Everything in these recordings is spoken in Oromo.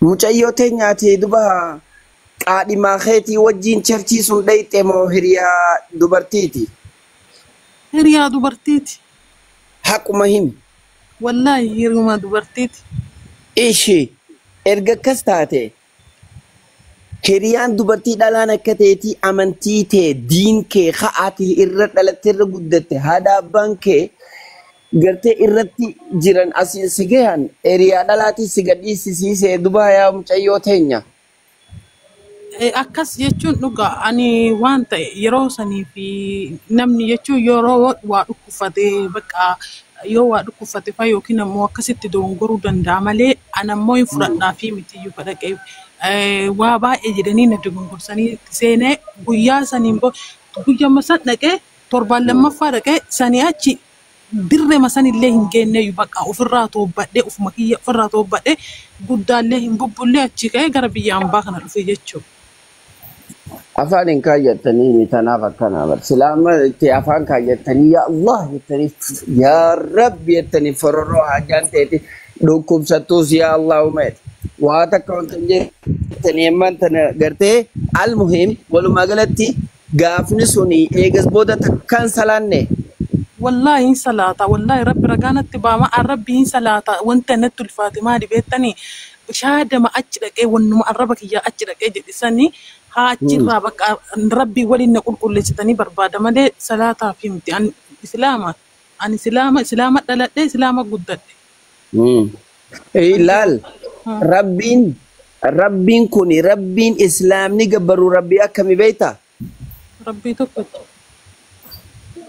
mucayyoo teenyaati duba qaadhimaa keetii wajjin charchii sun dhayxe moo hiriyaa dubartiiti? Hiriyaa dubartiiti. Haquma himi. Wallahi hiriyuma dubartiiti. Ishee erga akkas taate hiriyaan dubartii dhalaan akka ta'eeti amantii ta'e diin kee ka'aati irra dhalatte irra guddatte haadha abbaan kee gartee irratti jiran asiin si gahan hiriyaa dhalaatii si gadhiisisiisee duba yaa mucayyoo teenya. Akkas jechuun dhugaa ani waan ta'e yeroo sanii fi namni jechuun yeroo waa dhukkufatee bakka yoo waa dhukkufate fa yookiin ammoo akkasitti dogongoruu danda'a malee anammoo hin fudhadhaa fi mitiyyuu fadhaqee waa baay'ee jedhanii na dogongorsanii seenee guyyaa saniin guyyaa masan dhaqee torbaan lammaffaa dhaqee sanii achi dirree masanillee hin geenne bakka ofirraa toobbadhee ofuma kiyya ofirraa toobbadhee guddaallee hin bubbullee achi ka'ee gara biyya hambaa kana dhufe jechuudha. Afaan hin kaayyatanii mitanaaf akkana bar silaama itti afaan kaayyatanii yaa Allah jettanii yaa Rabbi jettanii fororoo hajaan ta'eeti dhukkubsattuus yaa Allah umeet waa takka wanta jettanii ammaan tana gartee almuhim walumaa galatti gaafni suni eegas booda takkaan salaanne. Wallahi hin salaata wallahi Rabbi ragaanatti baama Rabbi hin salaata wanta natti ulfaate maali beektanii shaadama achi dhaqee wannuma arraba kiyyaa achi dhaqee jedhisanii achirraa bakka Rabbi waliin na qulqulleessitanii barbaada malee salaataa fi miti ani islaama dhaladhee islaama guddadhe. Ilaal rabbiin kuni rabbiin islaamni gabbaruu rabbii akkami beektaa? Rabbii tokko.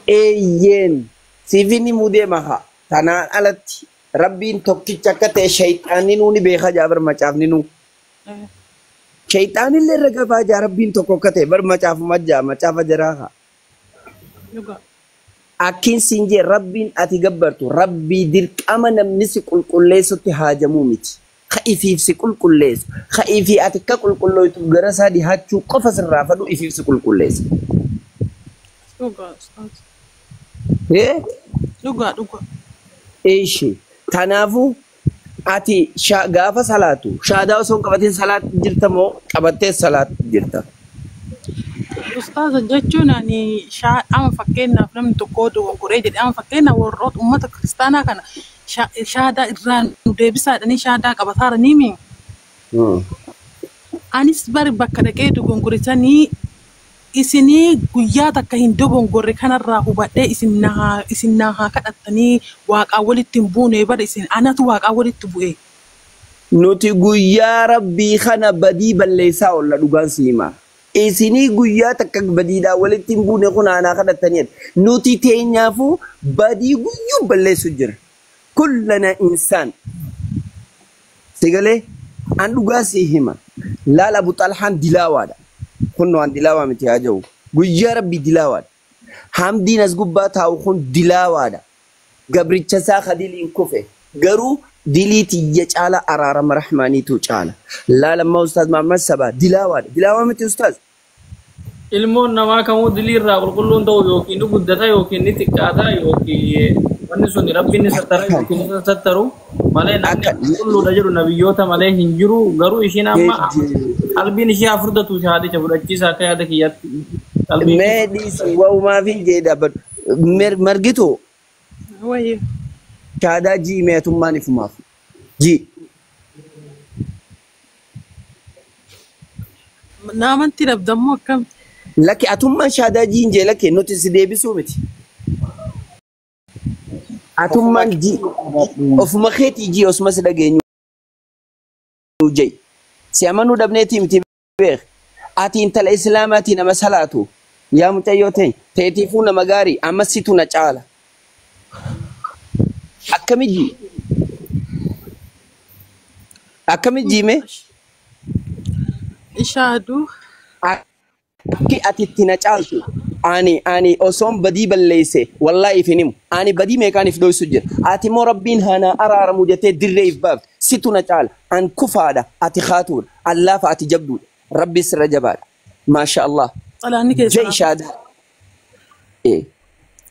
Eeyyeen siifini mudee maha tanaan alatti rabbiin tokkicha akka ta'e shayxaanni nuuni beekaa jaabar macaafni nuu. Shayxaan illee ragafaa jaa rabbiin tokko akka ta'e bar macaafuma jaa macaafa jiraa. Akkiin siin jee rabbiin ati gabbartu rabbii dirqama namni si qulqulleessutti haajamuu miti. Ifiif si qulqulleessu ifii ati akka qulqulloytu gara isaa dhihaachuu qofa sirraa fadhu ifiif si qulqulleessa. Dhugaa. Eeshi kanaafuu ati gaafa salaatu shaadaa osoo hin qabatin salaat jirta moo qabattee salaat jirta? Ustaaza jechuun ani ama fakkeenyaaf namni tokko dogongoree jedhe ama fakkeenyaaf warroota uummata kiristaanaa kana shaadaa irraa nu deebisaadhanii shaadaa qabataara ni mi? Anis bari bakka dhaqee dogongorisanii isinii guyyaa takka hin dogongorre kanarraa hubadhee isin haa kadhattanii waaqaa walitti hin buune bara isin anatu waaqaa walitti bu'e. Nuti guyyaa rabbii kana badii balleessaa oolla dhugaan siima. Isinii guyyaa takka badiidhaa walitti hin buune kun aanaa kadhattaniidha. Nuti teenyaafuu badii guyyuu balleessu jira. Kullana insaan. Sigalee an dhugaa si hima. Laala Abu Xalhaan dilaawaadha. Kunno an dilaawa miti haa jiru. Guyyaa rabbii dilaawaadha. Hamdiin as gubbaa taa'u kun dilaawaadha. Gabricha isaa kadiliin kufe. Garuu diliitiyya caala araarama rahmaaniitu caala. Laalammaa Ustaaz Muhammad Sabaa dilaawaadha. Dilaawaa miti Ustaaz. Ilmoon namaa kamuu diliirraa qulqulluun ta'u yookiin ni guddata yookiin ni xiqqaata yookiin wanni sun rabbiin ni sattara yookiin ni sattaru malee namni qulqulluudha jedhu nabiyyoota malee hin jiru garuu ishiin amma qalbiin ishee afurdatu shahaadicha fudhachiisa akka yaada kiyyaatti. Meedhiis waumaa fi jeedha margitu shaadaa jiimeetummaan ifumaaf jii. Naamanti dhabdammoo akkam? Laki atummaan shaadaa jiin jee lakkee nuti si deebisuu miti. Atummaan jii ofuma keetii jii osuma si dhageenyu jee. Si amanuu dhabneetii miti beek. Ati intala islaamaatii nama salaatu yaa mucayyoo ta'eetiifuu nama gaarii amma situ na caala. Akkamit jiime? Ishaadu. Akki ati itti na caaltu ani osoon badii balleesse wallahi ifinimu ani badii meeqaaniif dhoysu jira ati moo rabbiin hanaa araaramu jettee dirree if baafte situ na caala an kufaadha ati khaatuudha allaafa ati jabduudha rabbi sirra jabaadha maasha Allah. Jai shaada.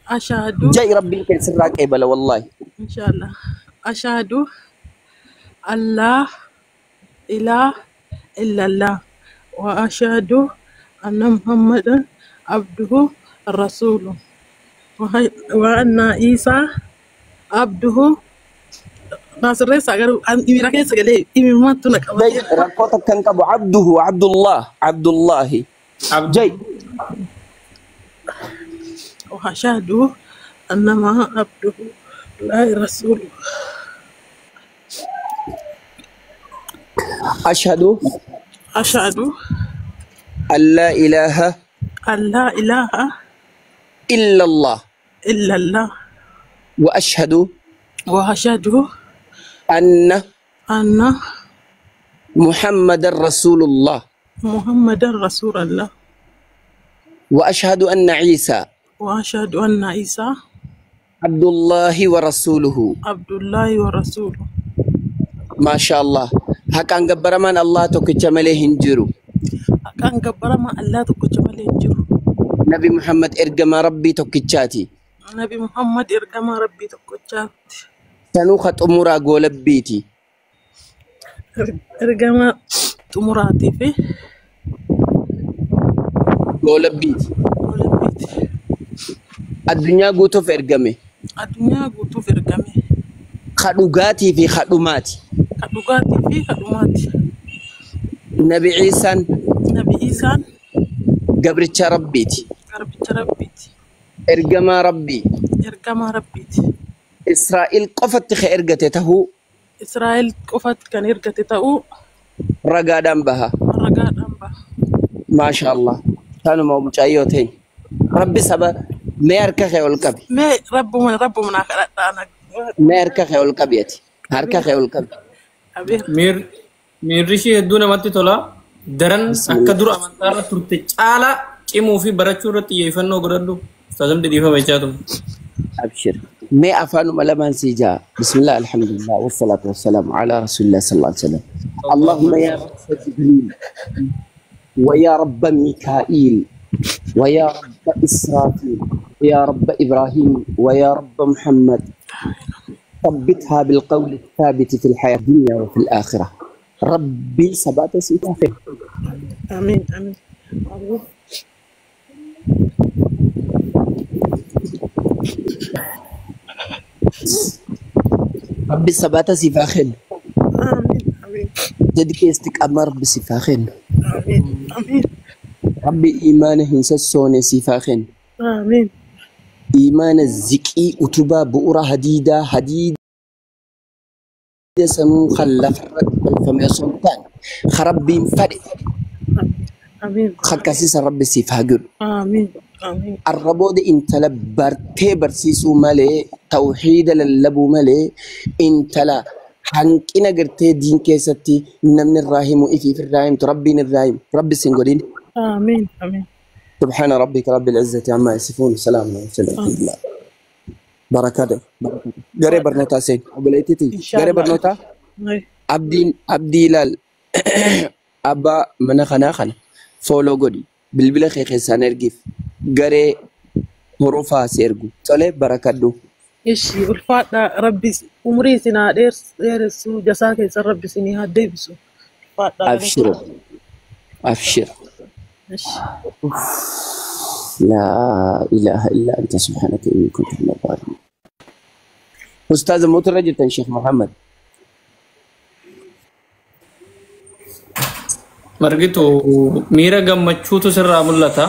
Ashadu. Jai rabbiin kee sirraa qeebala wallahi. Inshallah. Ashadu Allah إله إلا الله وأشهد أن محمدا عبده رسوله وأن عيسى عبده ناصر رئيس أقول أن إميراكي سجلي إمام تونك جاي ركوتك كان كابو عبده عبد الله عبد الله جاي وأشهد أن ما عبده لا رسوله أشهد أشهد أن لا إله أن لا إله إلا الله إلا الله وأشهد وأشهد أن أن محمد رسول الله محمدا رسول الله وأشهد أن عيسى وأشهد أن عيسى عبد الله ورسوله عبد الله ورسوله ما شاء الله هكان قبرمان الله تكتمله هنجرو كان جبر ما الله تكتمل ينجر نبي محمد إرجم ربي تكتشاتي نبي محمد إرجم ربي تكتشات سنوخة أمورا قول بيتي إرجم تمراتي في قول بيتي قول البيت الدنيا قوتو في إرجمي الدنيا قلت في إرجمي خدوغاتي في خدوماتي كدوغاتي في كدوماتي نبي عيسى نبي عيسى قبرتش ربيتي ربيتي إرجم ربي إرجم ربيتي إسرائيل قفت إرجته إسرائيل كفت كان إرجت تأو رقادان بها رجاء أمبا ما شاء الله كانوا موجايوتين ربي سبا ميركا خيول كبي ما رب من آخرت أنا ميركا خيول كبيتي هركا خيول كبي أبير miirri ishee hedduu namatti tola. Daran akka dura amantaa irra turte caala cimuu fi barachuu irratti xiyyeeffannoo godhadhu. Ustaazamni dhiifama jechaa ture. أبشر ما أفعل ملما سيجا بسم الله الحمد لله والصلاة والسلام على رسول الله صلى الله عليه وسلم اللهم يا رب جبريل ويا رب ميكائيل ويا رب إسرافيل ويا رب إبراهيم ويا رب محمد ثبتها بالقول الثابت في الحياة الدنيا وفي الآخرة ربي سبات سيتافه آمين آمين ربي سبات سيفاخن آمين آمين جدك استقامة ربي سيفاخن آمين آمين ربي إيمانه سسون سيفاخن آمين إيمان الزكي أتبا بؤرة هديدة سنو خلف فما سلطان خربي فرد آمين خكاسيس ربي سيفاقر آمين آمين الربود انت لبرتي برسيسو مالي توحيد للبو مالي انت لا حنكنا قرتي دين كيستي نمن الراهيم وإفي في الراهيم تربين الراهيم ربي سنقولين آمين آمين سبحان ربك رب العزة عما يصفون سلام عليكم ورحمة الله بركاته غري برنوتا سين أبليتي غري برنوتا عبدي لال أبا من خنا فولو غودي بالبلا خي سانرغيف غري حروفا سيرغو صلي بركاتو إيش الفاتحة ربي عمري سنا دير سو جزاك ربي سني هدي بسو أبشر أبشر إيش لا إله إلا أنت سبحانك إني كنت من الظالمين أستاذ مترجم شيخ محمد Margitu miira gammachuutu sirraa mul'ata.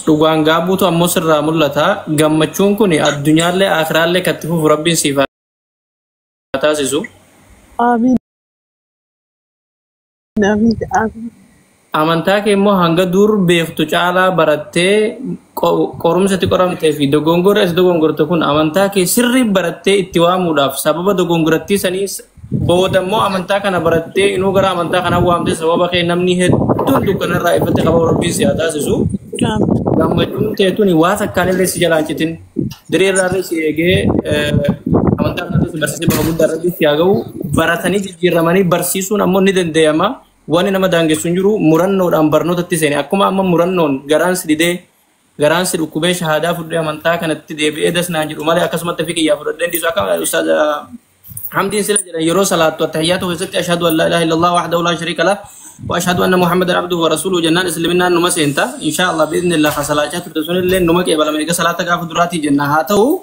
Dhugaan gaabuutu ammoo sirraa mul'ata. Gammachuun kun addunyaallee aakhiraallee katti fufu rabbiin siif haa taasisu. آمين آمين آمين Amantaa kee immoo hanga dur beektu caalaa barattee qorumsatti qoramtee fi dogongora as dogongorte kun amantaa kee sirrii barattee itti waamuudhaaf sababa dogongorattii sanii booda immoo amantaa kana barattee inuu gara amantaa kana waamtee sababa kee namni hedduun dukkanarraa ifatti qaba rabbiin si haa taasisu. Gammachuun teetuni waa takkaan illee si jalaan citin diriirraa si eegee amantaa kanatti si barsiisee bakka guddaa irratti si haa ga'u baratanii jijjiiramanii barsiisuun ammoo ni danda'ama. Waan nama daangessuun jiru murannoodhaan barnootatti seene akkuma amma murannoon garaan si didee garaan si dhukkubee shahaadaa fudhee amantaa kanatti deebi'ee dasnaan jedhu malee akkasumatti fi qiyyaa fudhadhee dhiisu akka ustaaza حمدين سلا جرا يرو صلاة والتحيات وست أشهد أن لا إله إلا الله وحده لا شريك له وأشهد أن محمدا عبده ورسوله جنان إسلامنا نما سينتا إن شاء الله بإذن الله خصلاة تدرسون اللي نما كيبلا ميجا صلاة كاف دراتي جنة هاتو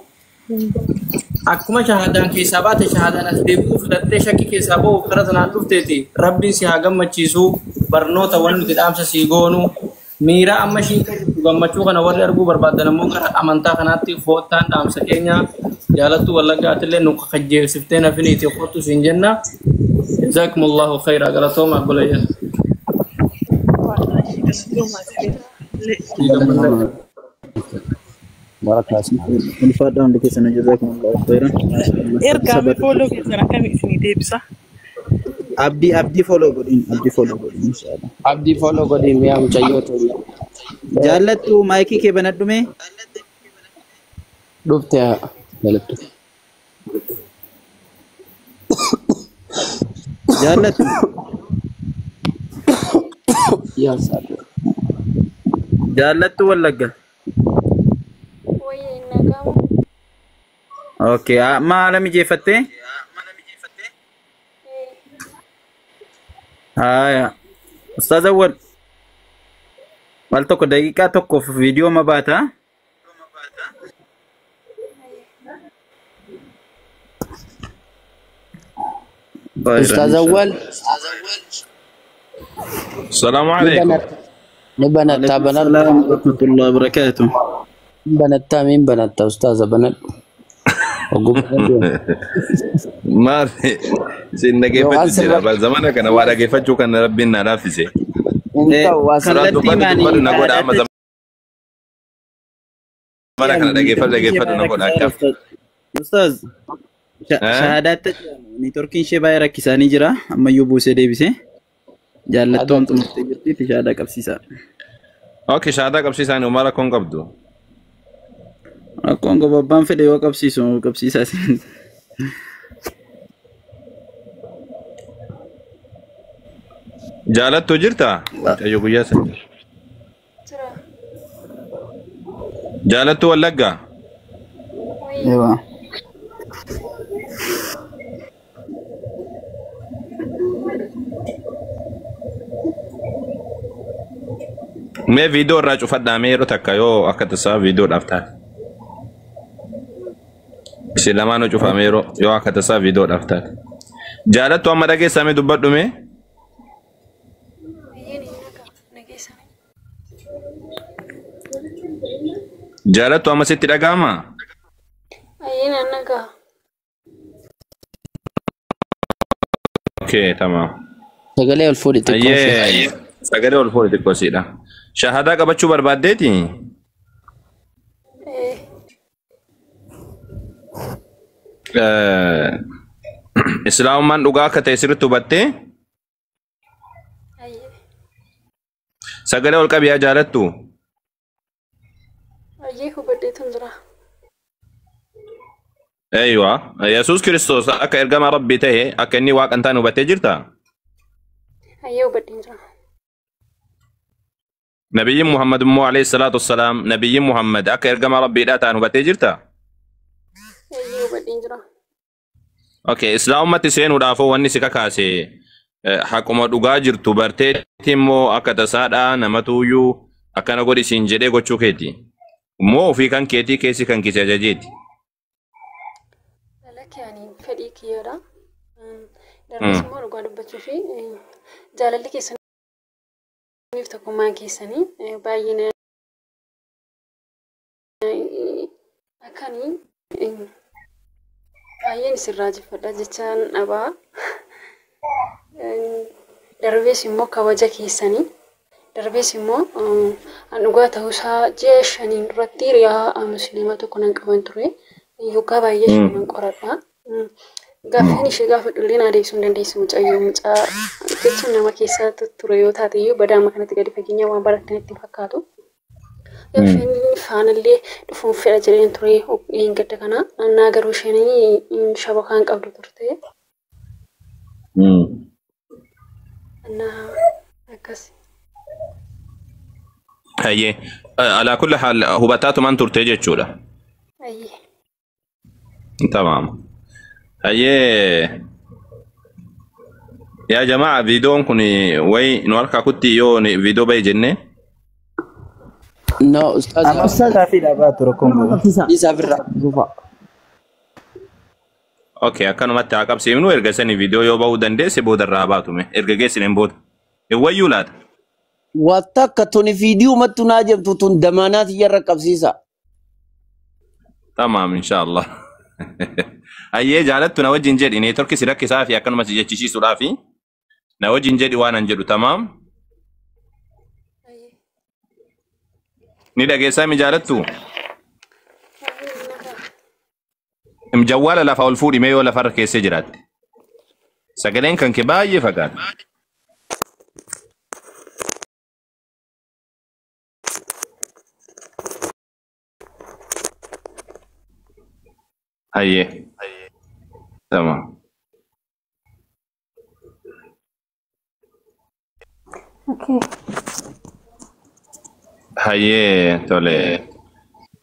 أكما شهادان كيسابات شهادان أسديبو فدتة شكي كيسابو وكرتنا نفتتي ربي سيهاجم متشيسو برنوتا ونو تدام سيغونو ميرا أما شيء غمچو كنا وري أرجو بربادنا موكر أمانتا كناتي فوتان دام سكينيا جالتو والله قاتل نوك خجير سفتنا فينيتي خطو سنجنا جزاكم الله خيرا قالتهم أقول يا بارك الله فيك. الفادان لك سنة جزاكم الله خيرا. ارجع بفولو كذا كم اسمي ديبسا. abdi follow godin inshallah. Abdi follow godin ya mucayoto. Jaallattu maayikii kee banadhu mee? Dhufte jaallattu. Jaallattu. Ya sabar. Jaallattu wallagga. Okay, maala mijeeffattee? Haya. Ustaz Awwal. Wal tokko daqiiqaa tokkoof viidiyoo ma baata? Ustaz Awwal. السلام عليكم. نبنت بنات ورحمة الله وبركاته. بنات مين بنات أستاذ بنات ما في سيدنا كيف تجرا بس زمانك كان وارا كيف تشوف كان ربنا نافسه انت واصل نقول أما زمانك كان كيف نقول أكف أستاذ شهادات نتوركين شباب ركيساني جرا أما يبوسه ديبسه جالتهم تمتجرتي في شهادة كبسيسة. أوكي شهادة كبسيسة أنا ومارا كون قبضو. Aku anggap babam fede wa kapsisa sin. Jalat tu jirta? Ayo kuya sen. Jalat tu walaga? Ewa. Me video raju fadda me ro takkayo akatasa video daftar. Silamaan cufa meero yoo akka tasaa viidiyoo dhaftaate. Jaalattu amma dhageessamee dubbadhu mee? Jaalattu amma sitti dhaga'ama? Ayyeen annagaa. Okay, tamam. sagalee ol fuudhi xiqqoo. Ayyee sagalee ol fuudhi xiqqoo siidha. Shahadaa qabachuu barbaaddeeti? Islaamumaan dhugaa akka ta'e sirriitti hubattee? Sagalee ol qabiyaa jaalattu? Ayyee hubadheetu jira. Eeywa, Yesuus Kiristoos akka ergama Rabbii ta'e akka inni Waaqa hin taane hubattee jirta? Ayyee hubadheen jira. Nabiyyiin Muhammad immoo alayhi salaatu wassalaam Nabiyyiin Muhammad akka ergama Rabbiidhaa ta'an hubattee jirta? Ayyee hubadheen jira. Okay, Islaamummaatti seenuudhaafoo wanni si kakaase haquma dhugaa jirtu barteetti immoo akka tasaadhaa namatuuyyuu akkana godhi siin jedhee gochuu keeti. Immoo ofii kan keetii keessi kan kisi ajajeeti. Lakkiyaanii fedhii kiyyoodha. Darbis immoo dhugaa dubbachuu fi jaalalli keessaniif tokkummaa keessanii baay'ina akkanii baay'een isirraa jeffadha jechaan dhabaa. Darbees immoo kabaja keessanii darbees immoo dhugaa ta'uusaa ji'a 5 duratti hiriyaa musliimaa tokko nan qaban ture. Yookaan baay'ee shanan qoradha. Gaafiin ishee gaafa dhulleen adeemsuu hin dandeessu mucayyoo mucaa jechuun nama keessaa ture yoo taate iyyuu badaama kanatti gadi fageenya waan barattan itti fakkaatu. Gaafiin faanallee dhufuun fedha jireen ture hin gadda kana annaa garuu isheen shabakaan qabdu turte. Annaa akkas. Ayyee alaa kulli haal hubataatu man turte jechuudha. Ayyee. Tamam. Hayyee yaa jamaa viidiyoon kun wayi nu harkaa kutti yoo viidiyoo bahe jenne. No, Ustaz fi dhaabatu rakkoon isa birraa dhufa. Okay, akkanumatti haa qabsiifnu erga sanii viidiyoo yoo bahuu dandeesse boodarraa baatume erga geessinen booda. Wayyuu laata? Wata akka tuni viidiyoo mattu naa jemtu tun damaanaat yarra qabsiisa. Tamaam inshallah. Ayyee jaalattu na wajjin jedhi neetworkii si rakkisaa fi akkanuma si jechisiisuudhaa fi na wajjin jedhi waan an jedhu tamaam. Ni dhageessaa mi jaalattu? Jawwaala lafa ol fuudhimee yoo lafarra keessee jiraatte. Sagaleen kan kee baay'ee fagaata. Hayyee. Tamam. Okay. Hayyee tole.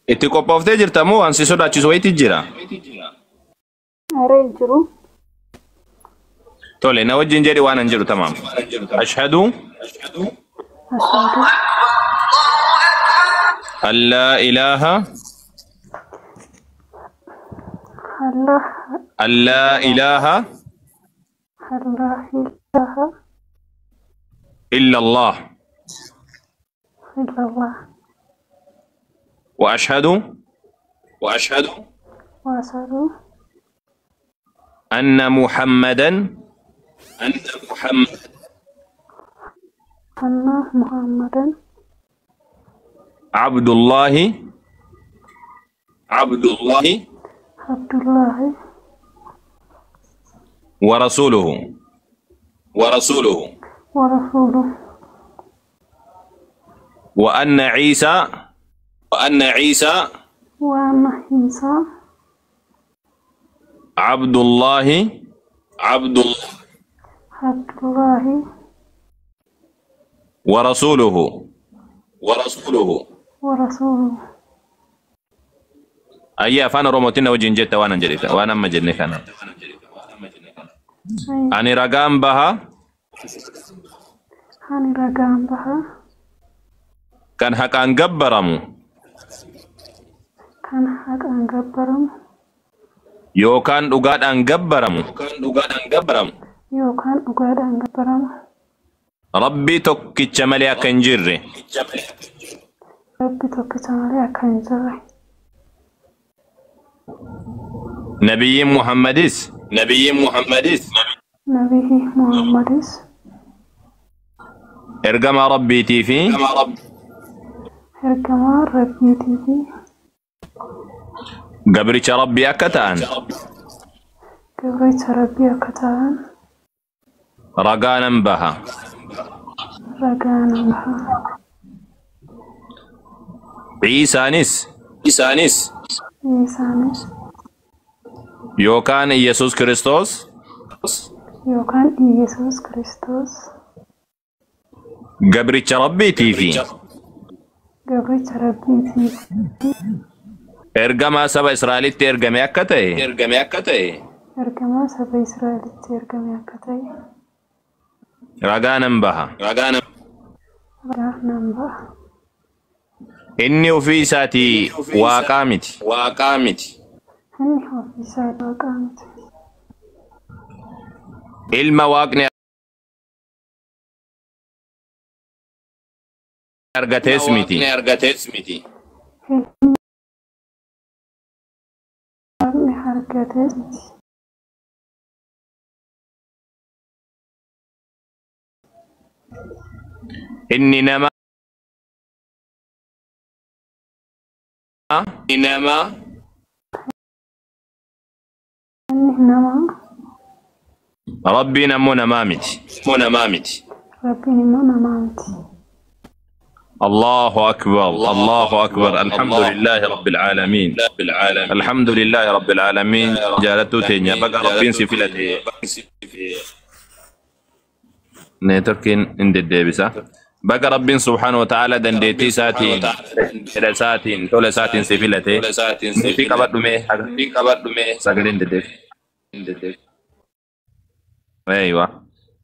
Itti qophooftee jirta moo waan si sodaachisu wayiiti jira? Aree jiru. Tole na wajjin jedhi waan an jedhu tamaam. Ashhadu Ashhadu an laa ilaaha Allah an laa ilaaha ilaha illa Allah illallah wa ashhadu wa asadu anna Muhammadan anna Muhammadan Abdullahi Abdullahi wa rasuluhu wa rasuluhu wa anna Isa wa anna Isa Abdullahi wa rasuluhu ayya afaan oromootiin na wajjin jetta waan an jedhita waan amma jenne kana ani ragaan baha kan haqaan gabbaramu yookaan dhugaadhaan gabbaramu rabbii tokkicha malee akka hin jirre nabiyyiin Muhammadis ergamaa rabbiitii fi gabricha rabbii akka ta'an ragaanan baha Isaanis yookaan Yesus Kiristoos gabricha rabbiitii fi ergamaa saba Israa'elitti ergame akka ta'e ragaanan baha inni ofii isaatii waaqaa miti ilma waaqni argatees miti inni nama rabbiin ammoo namaa miti الله أكبر الحمد لله رب العالمين الحمد لله رب العالمين جالتو تينيا بقى ربين سفلتي نتركين عند الدبسة بقى ربين سبحانه وتعالى دنديتي ساتين طول ساتين سفلتي في قبر دمي ساقلين ددف ايوه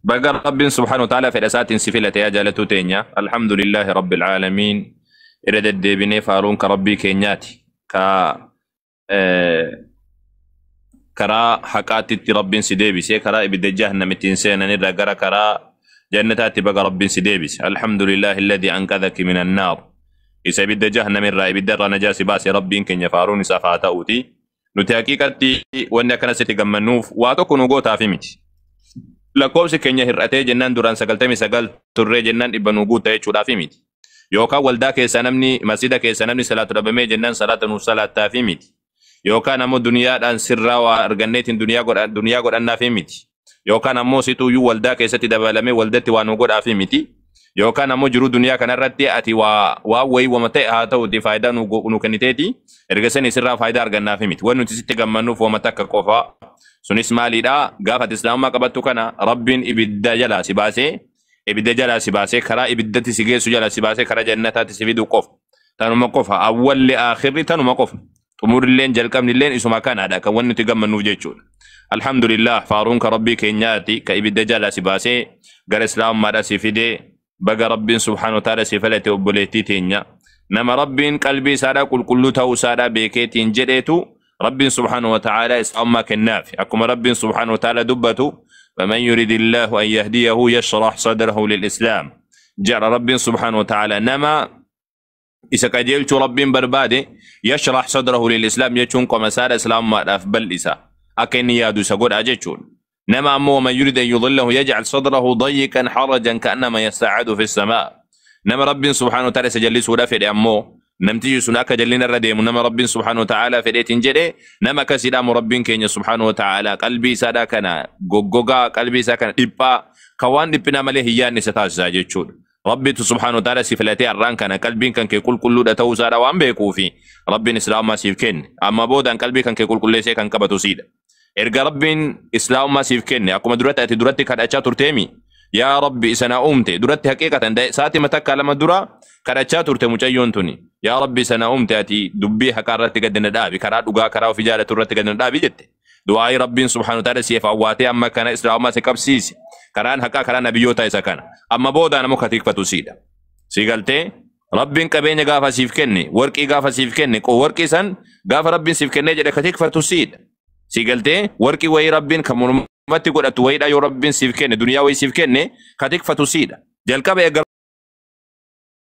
بقى رب سبحانه وتعالى في الاسات سفلة يا جالتو تينيا الحمد لله رب العالمين إرد الدبني فارون كربي كينياتي كرا حقات رب سديبس كرا ابد جهنم تنسين نرى كرا جنتات بقى رب سديبس الحمد لله الذي انقذك من النار إذا ابد جهنم الرأي بدر نجاس باس ربي كن يفارون سفاتوتي نتحقيقتي وأن كان ستجمنوف واتوكو نقوتا في متي لكوس كن يهرأتي جنان دوران سقلتمي سقل ترى جنان ابن نقوتا يشودا في متي يوكا ولدا كيسانمني مسجد كيسانمني صلاة ربمي جنان صلاة نصلاة في متي يوكا نمو دنيا أن سرّا وأرجنيت دنيا قد أن في متي يوكا نمو سيتو يو ولدا كيستي دبلمي ولدتي وانوغود في متي يوكا نمو جرو دنيا كان رتي أتي وي ومتى هاتو دي فايدة نوكنيتي إرجسني سرّا فايدة أرجنا في متي ونتسيت جمانو ومتى كوفا سنس مالي دا قافت إسلام ما قبضتو كنا رب إبدا جلا سباسي إبدا جلا سباسي كرا إبدا تسيجي سجلا سباسي كرا جنة تسيفيدو قف تانو مقفها أول لآخر تانو مقف تمر اللين جلكم اللين اسمه كان هذا كون تجمع نوجيتشون الحمد لله فارون كربي كينياتي كإبدا جلا سباسي قال إسلام ما سيفيدي بقى رب سبحانه وتعالى سيفلتي وبليتي تينيا نما رب قلبي سارا كل تو سارا بيكيتين جديتو رب سبحانه وتعالى إسلام كنافي أكما رب سبحانه وتعالى دبته فمن يريد الله أن يهديه يشرح صدره للإسلام جعل رب سبحانه وتعالى نما إذا كجيلت رب بربادي يشرح صدره للإسلام يجون كمسار إسلام ما أفبل إسا أكن يادو سقول أجيشون نما أمو من يريد أن يضله يجعل صدره ضيقا حرجا كأنما يستعد في السماء نما رب سبحانه وتعالى سجلس ولا في أمو نمتي سناك جلنا الرديم نما رب سبحانه وتعالى في ديت جدي نما كسلام رب كين سبحانه وتعالى قلبي سادا كنا غوغا قلبي ساكن دبا كوان دبنا مله هي نستا ساجيشون ربي سبحانه وتعالى سفلتي الران كان قلبي كان كل ده توزا وان بيكو في ربي اسلام ما سيفكن اما بودان قلبي كان كل شيء كان كبتو سيد ارجع ربي اسلام ما سيفكن اكو درات اتي درات كدا تشاتورتيمي يا ربي سنا امتي درات حقيقه ساعتي متى كلام درا كدا تشاتورتي مجيونتني يا ربي سنا امتي اتي دبي حكارت قدنا دابي كرا دغا كرا في جاله ترت قدنا دابي جت دعاء ربي سبحانه وتعالى سيف اواتي اما كان اسلام ما سكبسيس كران حقا كران نبيوتا يسكن اما بودا انا مكتيك فتوسيدا سيغلتي ربين كبين غافا سيفكني ورقي غافا سيفكني كو ورقي سن غافا ربين سيفكني جد كتيك فتوسيدا سيغلتي ورقي وي ربين كمرمتي قد اتويدا يو ربين سيفكني دنيا وي سيفكني كتيك فتوسيدا جلكا